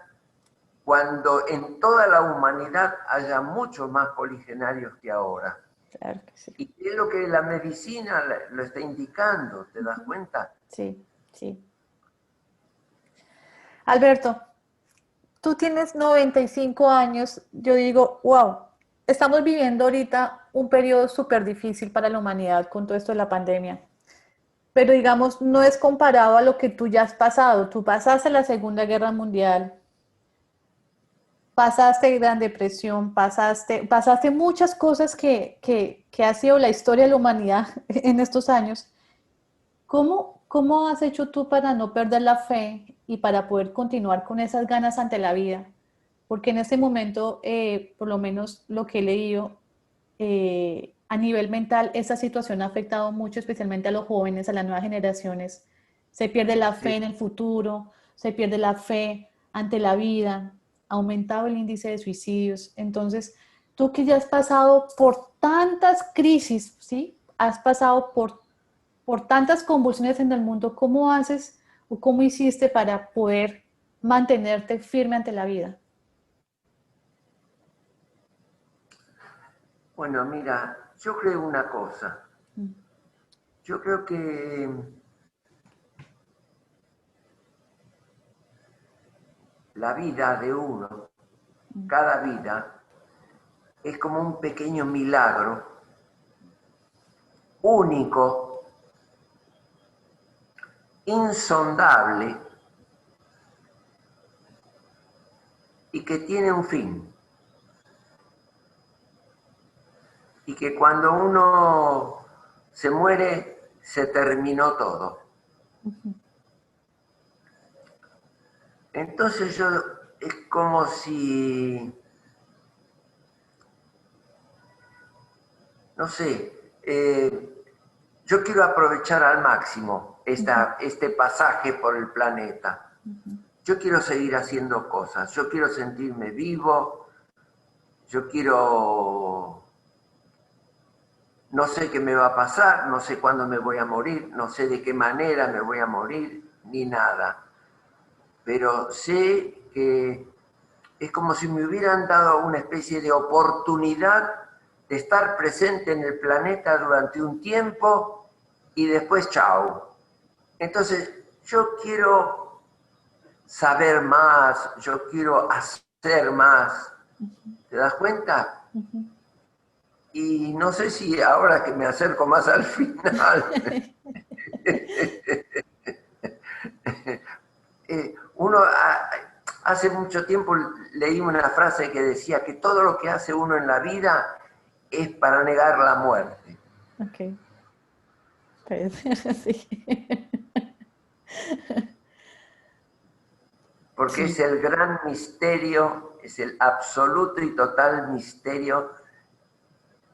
cuando en toda la humanidad haya muchos más poligenarios que ahora. Claro que sí. Y es lo que la medicina lo está indicando, ¿te Uh das -huh. cuenta? Sí, sí. Alberto, tú tienes 95 años, yo digo, wow, estamos viviendo ahorita un periodo súper difícil para la humanidad con todo esto de la pandemia. Pero digamos, no es comparado a lo que tú ya has pasado. Tú pasaste la Segunda Guerra Mundial, pasaste Gran Depresión, pasaste muchas cosas que ha sido la historia de la humanidad en estos años. ¿Cómo has hecho tú para no perder la fe y para poder continuar con esas ganas ante la vida? Porque en este momento, por lo menos lo que he leído, a nivel mental, esta situación ha afectado mucho, especialmente a los jóvenes, a las nuevas generaciones. Se pierde la fe Sí. en el futuro, se pierde la fe ante la vida, ha aumentado el índice de suicidios. Entonces, tú que ya has pasado por tantas crisis, ¿sí? Has pasado por tantas convulsiones en el mundo, ¿cómo haces o cómo hiciste para poder mantenerte firme ante la vida? Bueno, mira, yo creo una cosa. Yo creo que la vida de uno, cada vida, es como un pequeño milagro, único, insondable y que tiene un fin. Y que cuando uno se muere, se terminó todo. Entonces yo, es como si, no sé, yo quiero aprovechar al máximo este pasaje por el planeta. Yo quiero seguir haciendo cosas, yo quiero sentirme vivo, yo quiero, no sé qué me va a pasar, no sé cuándo me voy a morir, no sé de qué manera me voy a morir, ni nada. Pero sé que es como si me hubieran dado una especie de oportunidad de estar presente en el planeta durante un tiempo y después chao. Entonces, yo quiero saber más, yo quiero hacer más. ¿Te das cuenta? Y no sé si ahora que me acerco más al final, uno hace mucho tiempo leí una frase que decía que todo lo que hace uno en la vida es para negar la muerte. Ok. Pues, sí. Porque es Sí, el gran misterio, es el absoluto y total misterio.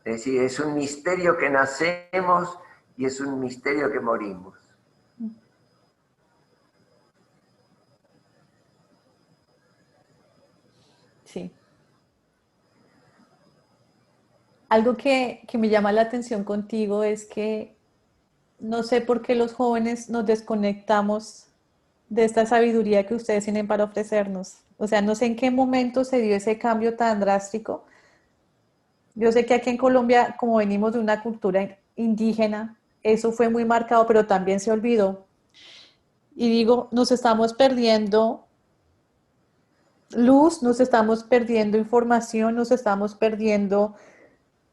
Es decir, es un misterio que nacemos y es un misterio que morimos. sí. Algo que me llama la atención contigo es que no sé por qué los jóvenes nos desconectamos de esta sabiduría que ustedes tienen para ofrecernos. O sea, no sé en qué momento se dio ese cambio tan drástico. Yo sé que aquí en Colombia, como venimos de una cultura indígena, eso fue muy marcado, pero también se olvidó. Y digo, nos estamos perdiendo luz, nos estamos perdiendo información, nos estamos perdiendo.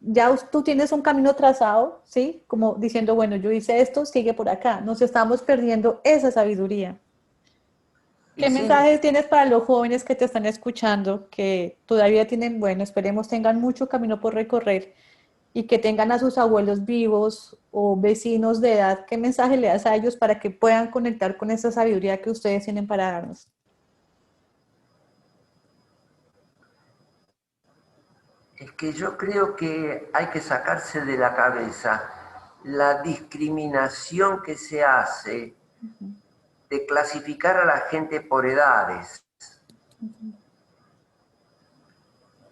Ya tú tienes un camino trazado, ¿sí? Como diciendo, bueno, yo hice esto, sigue por acá. Nos estamos perdiendo esa sabiduría. Y ¿Qué sí, mensajes tienes para los jóvenes que te están escuchando, que todavía tienen, bueno, esperemos tengan mucho camino por recorrer y que tengan a sus abuelos vivos o vecinos de edad? ¿Qué mensaje le das a ellos para que puedan conectar con esa sabiduría que ustedes tienen para darnos? es que yo creo que hay que sacarse de la cabeza la discriminación que se hace de clasificar a la gente por edades.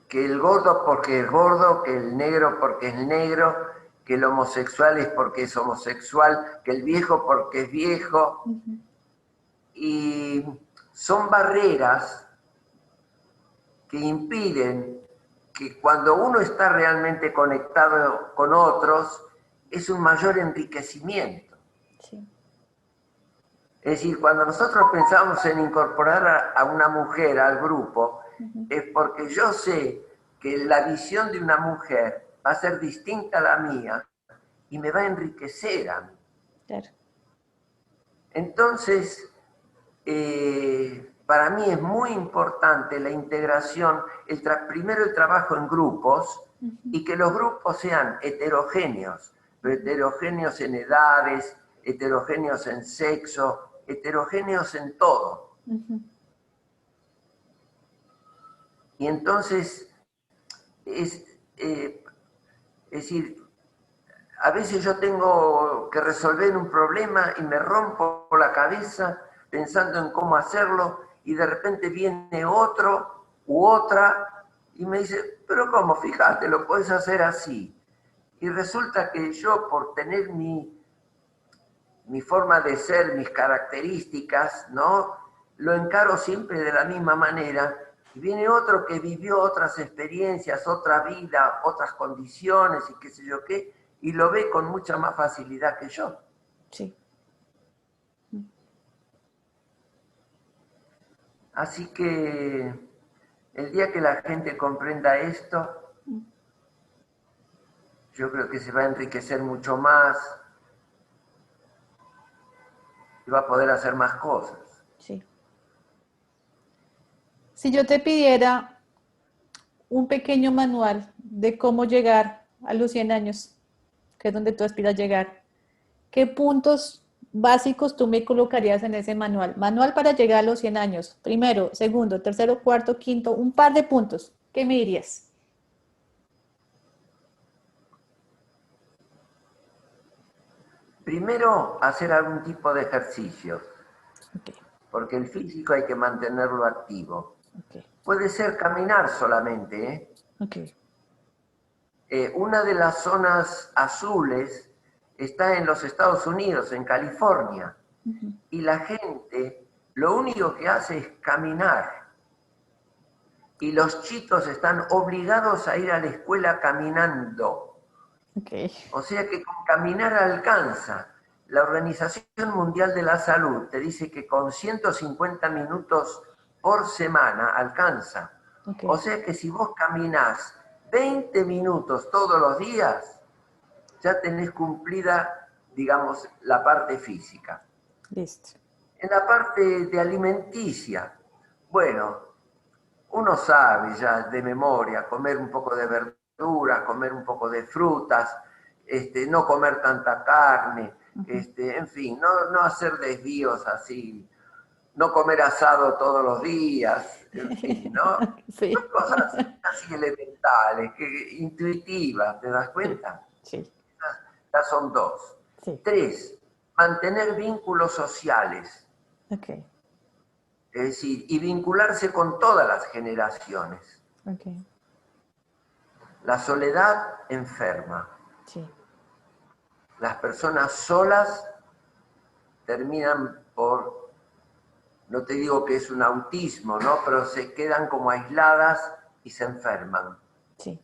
Que el gordo porque es gordo, que el negro porque es negro, que el homosexual es porque es homosexual, que el viejo porque es viejo. Y son barreras que impiden que cuando uno está realmente conectado con otros, es un mayor enriquecimiento. Sí. Es decir, cuando nosotros pensamos en incorporar a una mujer al grupo, Ujú. es porque yo sé que la visión de una mujer va a ser distinta a la mía y me va a enriquecer a mí. Claro. Entonces, para mí es muy importante la integración, primero el trabajo en grupos Ujú. y que los grupos sean heterogéneos, pero heterogéneos en edades, heterogéneos en sexo, heterogéneos en todo. Ujú. Y entonces, es, es decir, a veces yo tengo que resolver un problema y me rompo la cabeza pensando en cómo hacerlo y de repente viene otro u otra y me dice, pero ¿cómo? Fíjate, lo puedes hacer así. Y resulta que yo por tener mi forma de ser, mis características, ¿no? Lo encaro siempre de la misma manera y viene otro que vivió otras experiencias, otra vida, otras condiciones y qué sé yo qué, y lo ve con mucha más facilidad que yo. Sí. Así que el día que la gente comprenda esto, yo creo que se va a enriquecer mucho más y va a poder hacer más cosas. Sí. Si yo te pidiera un pequeño manual de cómo llegar a los 100 años, que es donde tú aspiras llegar, ¿qué puntos básicos tú me colocarías en ese manual? Manual para llegar a los 100 años. Primero, segundo, tercero, cuarto, quinto, un par de puntos. ¿Qué me dirías? Primero, hacer algún tipo de ejercicio, Ok, porque el físico hay que mantenerlo activo. ok, Puede ser caminar solamente, ¿eh? ok. Una de las zonas azules está en los Estados Unidos, en California, Ujú. y la gente lo único que hace es caminar. Y los chicos están obligados a ir a la escuela caminando. Ok, O sea que con caminar alcanza. La Organización Mundial de la Salud te dice que con 150 minutos por semana alcanza. ok, O sea que si vos caminás 20 minutos todos los días, ya tenés cumplida, digamos, la parte física. listo. En la parte de alimenticia, bueno, uno sabe ya de memoria comer un poco de verduras, comer un poco de frutas, no comer tanta carne, Ujú. en fin, no hacer desvíos así, no comer asado todos los días, en fin, ¿no? Son Sí, cosas casi elementales, intuitivas, ¿te das sí, cuenta? sí, Estas son dos. sí. Tres, mantener vínculos sociales, Ok, es decir, y vincularse con todas las generaciones. ok, La soledad enferma. sí. Las personas solas terminan por, no te digo que es un autismo, ¿no? Pero se quedan como aisladas y se enferman. Sí.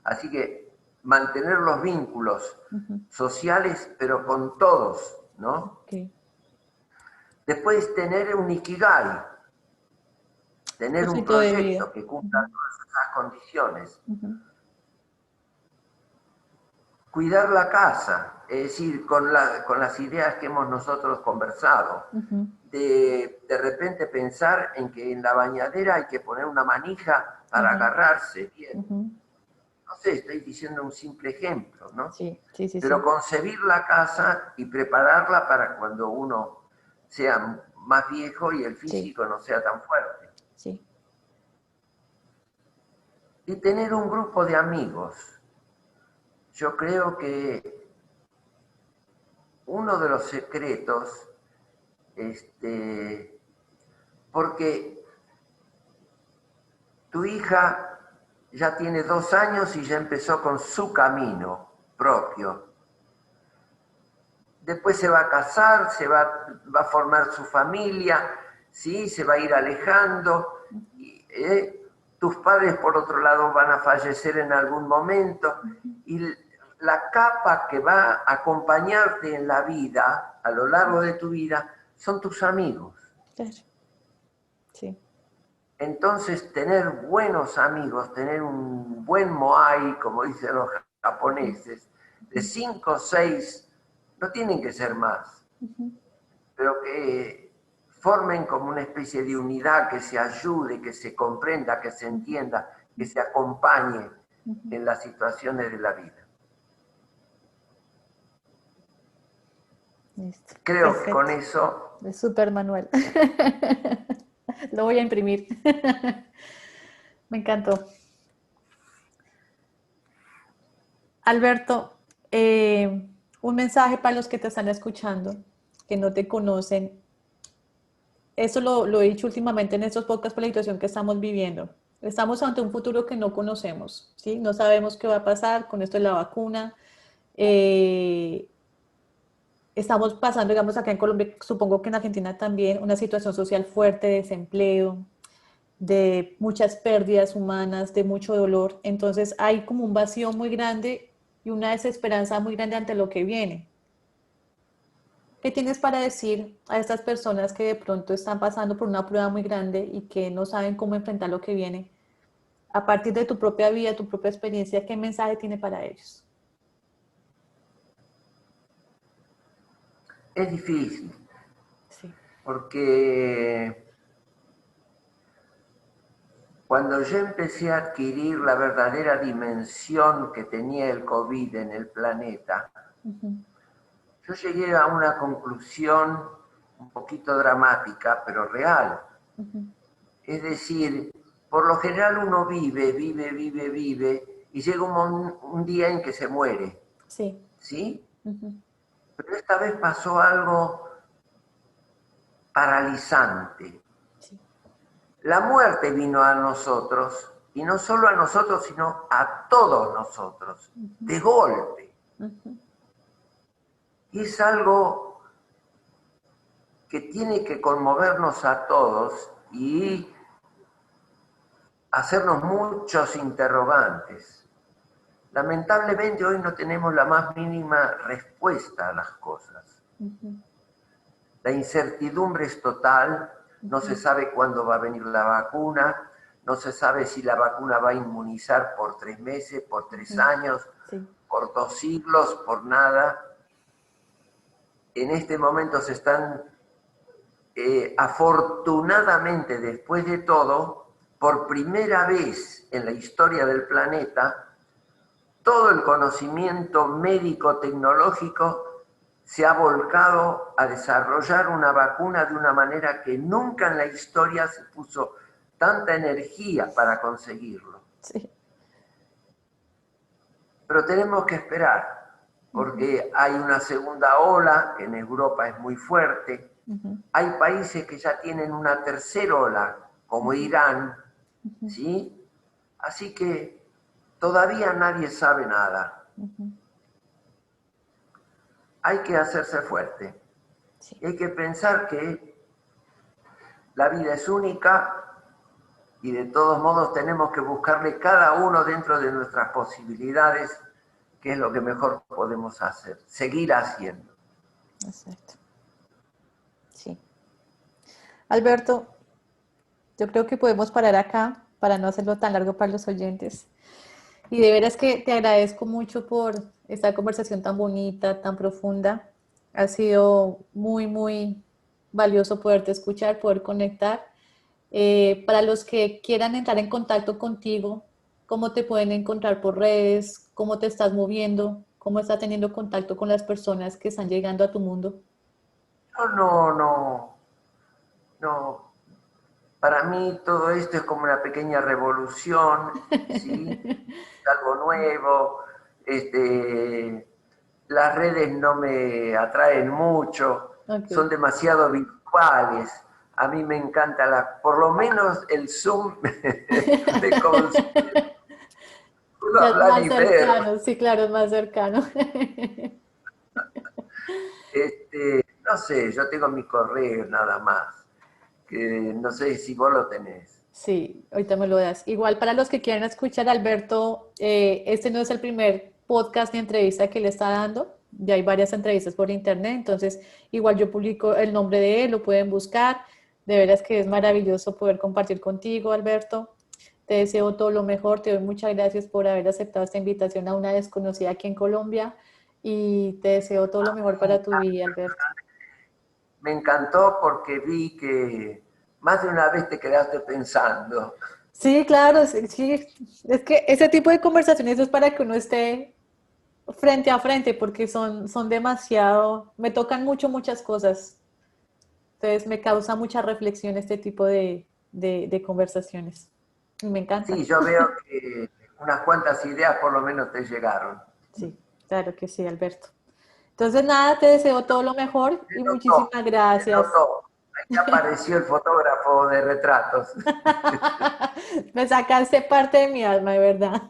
Así que mantener los vínculos Ujú. sociales, pero con todos, ¿no? Ok. Después tener un ikigai, tener un Propósito de vida. proyecto que cumpla Ujú, todas esas condiciones. ujú, Cuidar la casa, es decir, con las ideas que hemos nosotros conversado, ujú, de repente pensar en que en la bañadera hay que poner una manija para ajá, agarrarse bien. ujú. No sé, estoy diciendo un simple ejemplo, ¿no? Sí, sí, sí, Pero sí, concebir la casa y prepararla para cuando uno sea más viejo y el sí, físico no sea tan fuerte. sí. Y tener un grupo de amigos. Yo creo que uno de los secretos, porque tu hija ya tiene 2 años y ya empezó con su camino propio. Después se va a casar, va a formar su familia, ¿sí? Se va a ir alejando. Ujú, Y, tus padres, por otro lado, van a fallecer en algún momento. ujú. Y la capa que va a acompañarte en la vida, a lo largo de tu vida, son tus amigos. Claro, sí. Entonces, tener buenos amigos, tener un buen moai, como dicen los Ujú, japoneses, de ujú, 5 o 6, no tienen que ser más, ujú. pero que formen como una especie de unidad que se ayude, que se comprenda, que se Ujú, entienda, que ujú, se acompañe ujú. en las situaciones de la vida. Listo. Creo que con Perfecto. eso, Es súper manual. Lo voy a imprimir. Me encantó. Alberto, un mensaje para los que te están escuchando, que no te conocen. Eso lo he dicho últimamente en estos podcasts por la situación que estamos viviendo. Estamos ante un futuro que no conocemos, ¿sí? No sabemos qué va a pasar con esto de la vacuna. Eh, Estamos pasando, digamos, acá en Colombia, supongo que en Argentina también, una situación social fuerte, de desempleo, de muchas pérdidas humanas, de mucho dolor. Entonces hay como un vacío muy grande y una desesperanza muy grande ante lo que viene. ¿Qué tienes para decir a estas personas que de pronto están pasando por una prueba muy grande y que no saben cómo enfrentar lo que viene? A partir de tu propia vida, tu propia experiencia, ¿qué mensaje tiene para ellos? es difícil, Sí. porque cuando yo empecé a adquirir la verdadera dimensión que tenía el COVID en el planeta, Ujú, yo llegué a una conclusión un poquito dramática, pero real. ujú. Es decir, por lo general uno vive, y llega un día en que se muere, Sí. ¿sí? Ujú, Pero esta vez pasó algo paralizante. sí. La muerte vino a nosotros, y no solo a nosotros, sino a todos nosotros, Ujú, de golpe. ujú. Y es algo que tiene que conmovernos a todos y hacernos muchos interrogantes. Lamentablemente hoy no tenemos la más mínima respuesta a las cosas. Ujú, La incertidumbre es total, no se ujú, sabe cuándo va a venir la vacuna, no se sabe si la vacuna va a inmunizar por 3 meses, por tres ujú. años, Sí. por 2 siglos, por nada. En este momento se están, afortunadamente después de todo, por primera vez en la historia del planeta, todo el conocimiento médico-tecnológico se ha volcado a desarrollar una vacuna de una manera que nunca en la historia se puso tanta energía para conseguirlo. Sí. Pero tenemos que esperar, porque hay una segunda ola, que en Europa es muy fuerte. Hay países que ya tienen una tercera ola, como Irán, ¿sí? Así que todavía nadie sabe nada. Hay que hacerse fuerte. Sí. Y hay que pensar que la vida es única y de todos modos tenemos que buscarle cada uno dentro de nuestras posibilidades qué es lo que mejor podemos hacer, seguir haciendo. Exacto. Sí. Alberto, yo creo que podemos parar acá para no hacerlo tan largo para los oyentes. Y de veras que te agradezco mucho por esta conversación tan bonita, tan profunda. Ha sido muy, muy valioso poderte escuchar, poder conectar. Para los que quieran entrar en contacto contigo, ¿cómo te pueden encontrar por redes? ¿Cómo te estás moviendo? ¿Cómo estás teniendo contacto con las personas que están llegando a tu mundo? No. Para mí todo esto es como una pequeña revolución, ¿sí? Algo nuevo. Las redes no me atraen mucho, son Okay. demasiado virtuales. A mí me encanta, por lo menos el Zoom me consigue. Puedo Ya es hablar más y ver. cercano, sí, claro, es más cercano. No sé, yo tengo mi correo nada más, que no sé si vos lo tenés. Sí, ahorita me lo das. Igual para los que quieran escuchar a Alberto, este no es el primer podcast ni entrevista que le está dando. Ya hay varias entrevistas por internet, entonces igual yo publico el nombre de él, lo pueden buscar. De veras que es maravilloso poder compartir contigo, Alberto. Te deseo todo lo mejor, te doy muchas gracias por haber aceptado esta invitación a una desconocida aquí en Colombia y te deseo todo lo mejor para tu vida, Alberto. Me encantó porque vi que más de una vez te quedaste pensando. Sí, claro, sí, sí. Es que ese tipo de conversaciones es para que uno esté frente a frente porque son demasiado, me tocan muchas cosas. Entonces me causa mucha reflexión este tipo de conversaciones. Y me encanta. Sí, yo veo que unas cuantas ideas por lo menos te llegaron. Sí, claro que sí, Alberto. Entonces nada, te deseo todo lo mejor Se y notó, muchísimas se gracias. notó. Ahí apareció el fotógrafo de retratos. Me sacaste parte de mi alma, de verdad.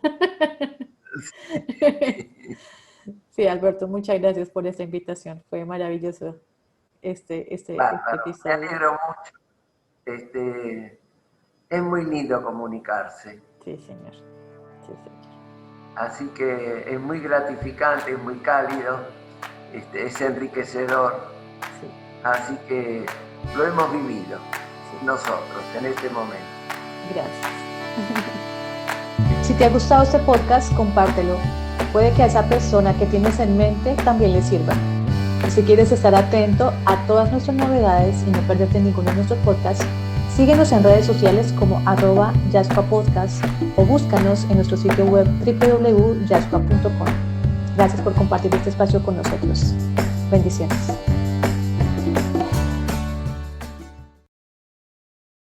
Sí, Alberto, muchas gracias por esta invitación. Fue maravilloso este Bárbaro, me episodio. alegro mucho. Es muy lindo comunicarse. Sí, señor. Sí, señor. Así que es muy gratificante, es muy cálido, es enriquecedor. Sí, Así que lo hemos vivido sí. nosotros en este momento. Gracias. Si te ha gustado este podcast, compártelo. Puede que a esa persona que tienes en mente también le sirva. Y si quieres estar atento a todas nuestras novedades y no perderte ninguno de nuestros podcasts, síguenos en redes sociales como @yascoapodcast o búscanos en nuestro sitio web www.yascoa.com. Gracias por compartir este espacio con nosotros. Bendiciones.